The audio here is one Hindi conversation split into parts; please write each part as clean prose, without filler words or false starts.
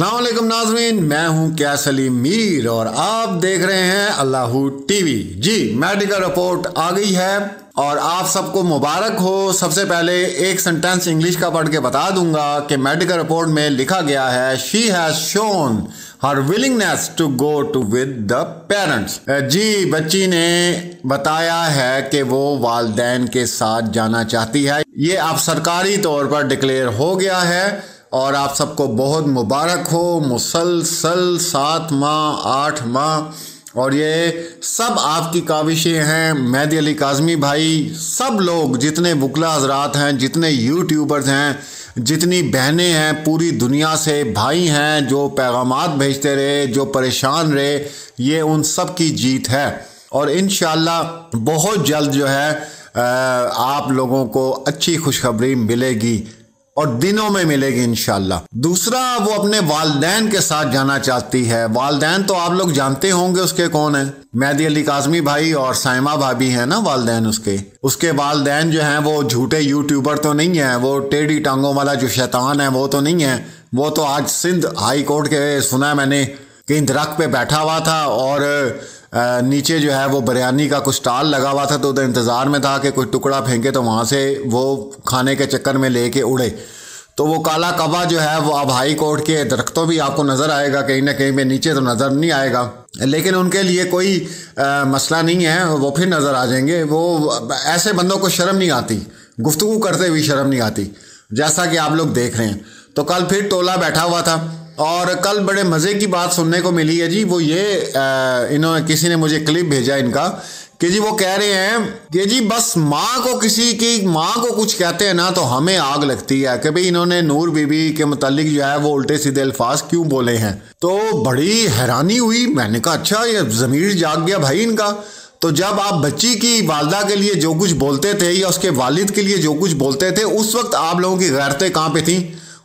अस्सलाम वालेकुम नाज़रीन, मैं हूं कैस अली मीर और आप देख रहे हैं अल्लाहू टीवी। जी, मेडिकल रिपोर्ट आ गई है और आप सबको मुबारक हो। सबसे पहले एक सेंटेंस इंग्लिश का पढ़ के बता दूंगा कि मेडिकल रिपोर्ट में लिखा गया है, she has shown her willingness to go to with the parents. जी, बच्ची ने बताया है कि वो वालिदैन के साथ जाना चाहती है। ये अब सरकारी तौर पर डिक्लेयर हो गया है और आप सबको बहुत मुबारक हो। मुसलसल 7 माह 8 माह और ये सब आपकी काविशें हैं। मेहदी अली काज़मी भाई, सब लोग जितने वकला हजरात हैं, जितने यूट्यूबर्स हैं, जितनी बहनें हैं, पूरी दुनिया से भाई हैं जो पैगामात भेजते रहे, जो परेशान रहे, ये उन सब की जीत है और इंशाअल्लाह बहुत जल्द जो है आप लोगों को अच्छी खुशखबरी मिलेगी और दिनों में मिलेगी इंशाल्लाह। दूसरा, वो अपने वालिदैन के साथ जाना चाहती है। वालिदैन तो आप लोग जानते होंगे उसके कौन है, मेहदी अली काज़मी भाई और साइमा भाभी हैं ना वालिदैन उसके वालिदैन जो हैं वो झूठे यूट्यूबर तो नहीं है, वो टेढ़ी टांगों वाला जो शैतान है वो तो नहीं है। वो तो आज सिंध हाई कोर्ट के सुना मैंने कहीं दरख्त पे बैठा हुआ था और नीचे जो है वो बिरयानी का कुछ स्टॉल लगा हुआ था, तो उधर इंतज़ार में था कि कोई टुकड़ा फेंके तो वहाँ से वो खाने के चक्कर में लेके उड़े। तो वो काला कौवा जो है वो अब हाई कोर्ट के दरख्तों भी आपको नज़र आएगा कहीं ना कहीं पे, नीचे तो नज़र नहीं आएगा, लेकिन उनके लिए कोई मसला नहीं है, वो फिर नज़र आ जाएंगे। वो ऐसे बंदों को शर्म नहीं आती, गुफ्तगू करते हुए शर्म नहीं आती, जैसा कि आप लोग देख रहे हैं। तो कल फिर टोला बैठा हुआ था और कल बड़े मज़े की बात सुनने को मिली है जी। वो ये इन्होंने किसी ने मुझे क्लिप भेजा इनका कि जी वो कह रहे हैं कि जी बस माँ को किसी की माँ को कुछ कहते हैं ना तो हमें आग लगती है कि भाई इन्होंने नूर बीबी के मुतालिक जो है वो उल्टे सीधे अल्फाज क्यों बोले हैं। तो बड़ी हैरानी हुई, मैंने कहा अच्छा ये ज़मीर जाग गया भाई इनका। तो जब आप बच्ची की वालदा के लिए जो कुछ बोलते थे या उसके वालिद के लिए जो कुछ बोलते थे, उस वक्त आप लोगों की गैरतें कहाँ पे थी?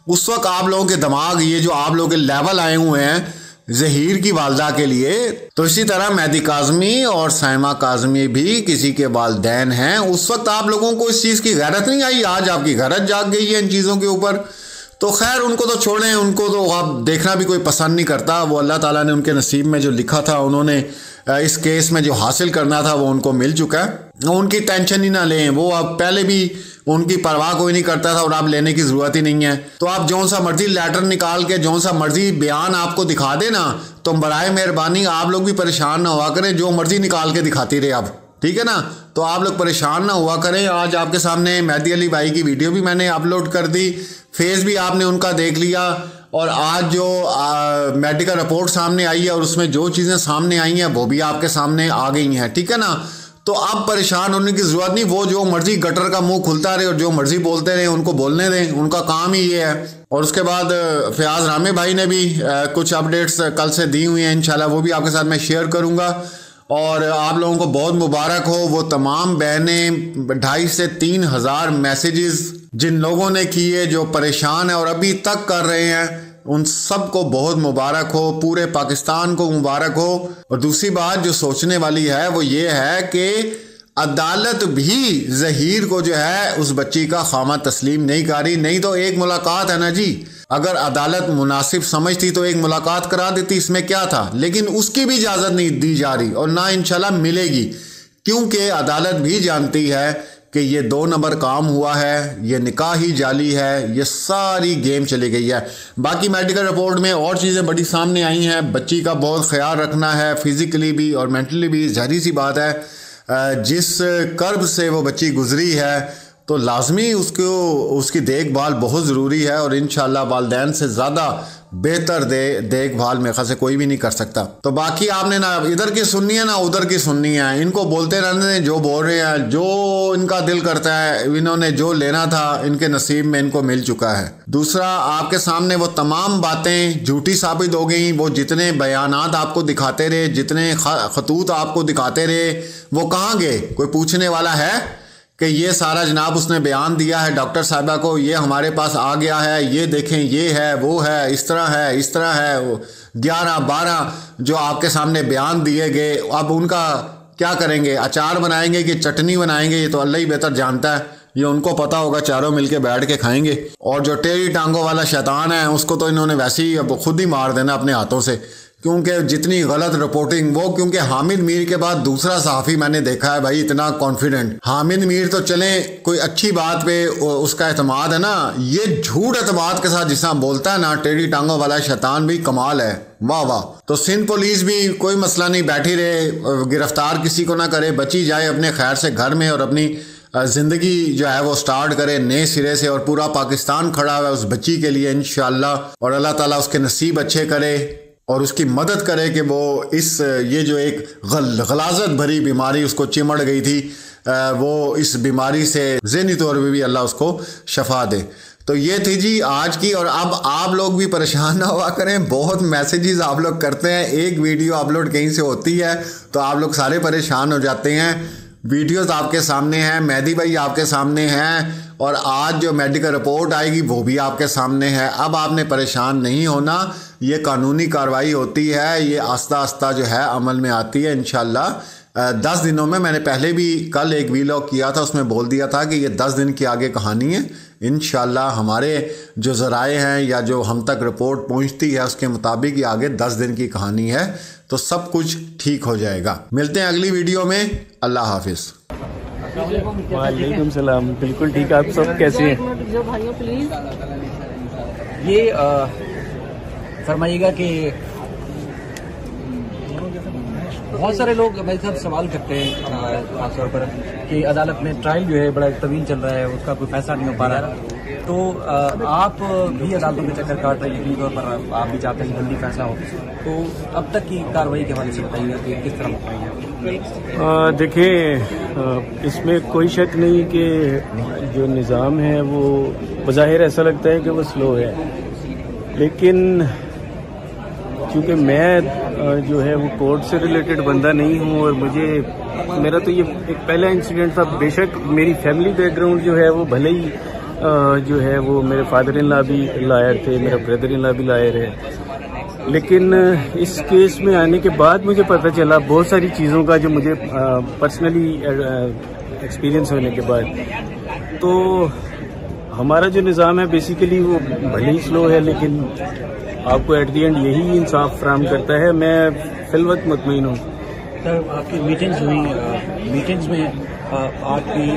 उस वक्त आप लोगों के दिमाग ये जो आप लोगों के लेवल आए हुए हैं ज़हीर की वालदा के लिए, तो इसी तरह मेहदी काज़मी और साइमा काज़मी भी किसी के वालिदैन हैं। उस वक्त आप लोगों को इस चीज़ की गैरत नहीं आई, आज आपकी गैरत जाग गई है इन चीज़ों के ऊपर। तो खैर उनको तो छोड़ें, उनको तो आप देखना भी कोई पसंद नहीं करता। वो अल्लाह ताला ने उनके नसीब में जो लिखा था, उन्होंने इस केस में जो हासिल करना था वो उनको मिल चुका है। उनकी टेंशन ही ना लें, वो अब पहले भी उनकी परवाह कोई नहीं करता था और आप लेने की ज़रूरत ही नहीं है। तो आप जौन सा मर्जी लेटर निकाल के जौन सा मर्जी बयान आपको दिखा देना, तो बराए मेहरबानी आप लोग भी परेशान ना हुआ करें, जो मर्जी निकाल के दिखाती रहे आप, ठीक है ना। तो आप लोग परेशान ना हुआ करें। आज आपके सामने मेहदी अली भाई की वीडियो भी मैंने अपलोड कर दी, फेस भी आपने उनका देख लिया और आज जो मेडिकल रिपोर्ट सामने आई है और उसमें जो चीज़ें सामने आई हैं वो भी आपके सामने आ गई हैं, ठीक है ना। तो अब परेशान होने की ज़रूरत नहीं, वो जो मर्जी गटर का मुंह खुलता रहे और जो मर्जी बोलते रहे, उनको बोलने दें, उनका काम ही ये है। और उसके बाद फयाज रामे भाई ने भी कुछ अपडेट्स कल से दी हुई हैं, इंशाल्लाह वो भी आपके साथ मैं शेयर करूँगा। और आप लोगों को बहुत मुबारक हो, वो तमाम बहनें 2,500 से 3,000 मैसेजेस जिन लोगों ने किए, जो परेशान है और अभी तक कर रहे हैं, उन सब को बहुत मुबारक हो, पूरे पाकिस्तान को मुबारक हो। और दूसरी बात जो सोचने वाली है वो ये है कि अदालत भी ज़हीर को जो है उस बच्ची का खामा तस्लीम नहीं कर रही। नहीं तो एक मुलाकात है ना जी, अगर अदालत मुनासिब समझती तो एक मुलाकात करा देती, इसमें क्या था। लेकिन उसकी भी इजाज़त नहीं दी जा रही और ना इंशाल्लाह मिलेगी, क्योंकि अदालत भी जानती है कि ये 2 नंबर काम हुआ है, ये निकाह ही जाली है, ये सारी गेम चली गई है। बाकी मेडिकल रिपोर्ट में और चीज़ें बड़ी सामने आई हैं। बच्ची का बहुत ख्याल रखना है, फिज़िकली भी और मेंटली भी। जाहिर सी बात है जिस कर्ब से वो बच्ची गुजरी है तो लाजमी उसकी देखभाल बहुत ज़रूरी है और इंशाल्लाह वालिदैन से ज़्यादा बेहतर देखभाल मेरे ख्याल से कोई भी नहीं कर सकता। तो बाकी आपने ना इधर की सुननी है ना उधर की सुननी है, इनको बोलते रहने दें जो बोल रहे हैं, जो इनका दिल करता है। इन्होंने जो लेना था इनके नसीब में इनको मिल चुका है। दूसरा, आपके सामने वो तमाम बातें झूठी साबित हो गई। वो जितने बयानात आपको दिखाते रहे, जितने खतूत आपको दिखाते रहे, वो कहाँ गए? कोई पूछने वाला है कि ये सारा जनाब उसने बयान दिया है डॉक्टर साहिबा को, ये हमारे पास आ गया है, ये देखें, ये है, वो है, इस तरह है, इस तरह है। 11-12 जो आपके सामने बयान दिए गए, अब उनका क्या करेंगे? अचार बनाएंगे कि चटनी बनाएंगे, ये तो अल्लाह ही बेहतर जानता है। ये उनको पता होगा, चारों मिलके बैठ के खाएंगे। और जो टेढ़ी टांगों वाला शैतान है उसको तो इन्होंने वैसे ही अब खुद ही मार देना अपने हाथों से, क्योंकि जितनी गलत रिपोर्टिंग वो, क्योंकि हामिद मीर के बाद दूसरा सहाफ़ी मैंने देखा है भाई इतना कॉन्फिडेंट। हामिद मीर तो चले कोई अच्छी बात पे उसका एतमाद है ना, ये झूठ एतमाद के साथ जिसका बोलता है ना टेढ़ी टांगों वाला शैतान, भी कमाल है, वाह वाह। तो सिंध पुलिस भी कोई मसला नहीं, बैठी रहे, गिरफ्तार किसी को ना करे, बची जाए अपने खैर से घर में और अपनी ज़िंदगी जो है वो स्टार्ट करे नए सिरे से। और पूरा पाकिस्तान खड़ा हुआ है उस बच्ची के लिए इंशाअल्लाह, और अल्लाह ताला उसके नसीब अच्छे करे और उसकी मदद करे कि वो इस ये जो एक गलाजत भरी बीमारी उसको चिमड़ गई थी, वो इस बीमारी से ज़हनी तौर पे भी अल्लाह उसको शफा दे। तो ये थी जी आज की। और अब आप लोग भी परेशान ना हुआ करें, बहुत मैसेजेस आप लोग करते हैं, एक वीडियो अपलोड कहीं से होती है तो आप लोग सारे परेशान हो जाते हैं। वीडियोस आपके सामने हैं, मेहदी भाई आपके सामने हैं, और आज जो मेडिकल रिपोर्ट आएगी वो भी आपके सामने है। अब आपने परेशान नहीं होना, ये कानूनी कार्रवाई होती है, ये आस्ता आस्ता जो है अमल में आती है इंशाल्लाह 10 दिनों में। मैंने पहले भी कल एक वीलॉग किया था, उसमें बोल दिया था कि ये 10 दिन की आगे कहानी है। इंशाल्लाह हमारे जो ज़राए हैं या जो हम तक रिपोर्ट पहुंचती है उसके मुताबिक ये आगे 10 दिन की कहानी है, तो सब कुछ ठीक हो जाएगा। मिलते हैं अगली वीडियो में, अल्लाह हाफिज़। वालेकुम सलाम, बिल्कुल ठीक। आप सब कैसे हैं? भाइयों प्लीज ये फरमाइएगा कि बहुत सारे लोग भाई साहब सवाल करते हैं खासतौर पर कि अदालत में ट्रायल जो है बड़ा तवील चल रहा है, उसका कोई फैसला नहीं हो पा रहा है। तो आप भी अदालतों के चक्कर काट रहे हैं, यकीनी तौर पर आप भी चाहते हैं जल्दी फैसला हो, तो अब तक की कार्रवाई के हवाले से बताइएगा कि किस तरह बताइएगा। देखिए, इसमें कोई शक नहीं कि जो निज़ाम है वो बज़ाहिर ऐसा लगता है कि वो स्लो है, लेकिन क्योंकि मैं जो है वो कोर्ट से रिलेटेड बंदा नहीं हूँ और मेरा तो ये एक पहला इंसिडेंट था। बेशक मेरी फैमिली बैकग्राउंड जो है वो भले ही जो है वो मेरे फादर इन लॉ भी लायर थे, मेरा ब्रदर इन लॉ भी लायर है, लेकिन इस केस में आने के बाद मुझे पता चला बहुत सारी चीज़ों का जो मुझे पर्सनली एक्सपीरियंस होने के बाद। तो हमारा जो निज़ाम है बेसिकली वो भले ही स्लो है, लेकिन आपको एट दी एंड यही इंसाफ फराहम करता है। मैं फिलवक्त मुतमईन हूँ। सर, आपकी मीटिंग्स हुई, मीटिंग्स में आपकी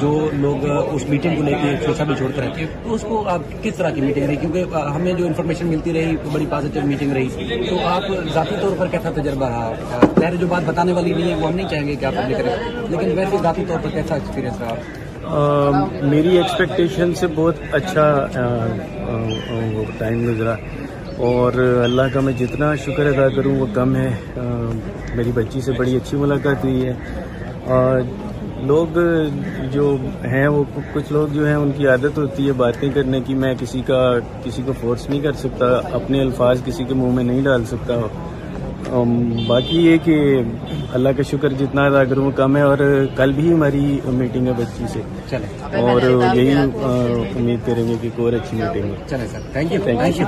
जो लोग उस मीटिंग को लेके सोचा भी छोड़ते रहते हैं, तो उसको आप किस तरह की मीटिंग रही? क्योंकि हमें जो इन्फॉर्मेशन मिलती रही बड़ी पॉजिटिव मीटिंग रही, तो आप ज़ाती तौर पर कैसा तजर्बा रहा? खैर जो बात बताने वाली नहीं है वो हम नहीं चाहेंगे कि आप पब्लिक करें, लेकिन वैसे ज़ाती तौर पर कैसा एक्सपीरियंस रहा? मेरी एक्सपेक्टेशन से बहुत अच्छा वो टाइम गुजरा, और अल्लाह का मैं जितना शुक्र अदा करूं वो कम है। मेरी बच्ची से बड़ी अच्छी मुलाकात हुई है। लोग जो हैं वो कुछ लोग जो हैं उनकी आदत होती है बातें करने की। मैं किसी को फोर्स नहीं कर सकता, अपने अल्फाज किसी के मुंह में नहीं डाल सकता। बाकी ये कि अल्लाह का शुक्र जितना अदा करूँ वो कम है। और कल भी हमारी मीटिंग है बच्ची से, और यही उम्मीद करेंगे कि कोई अच्छी मीटिंग हो। चले सर, थैंक यू।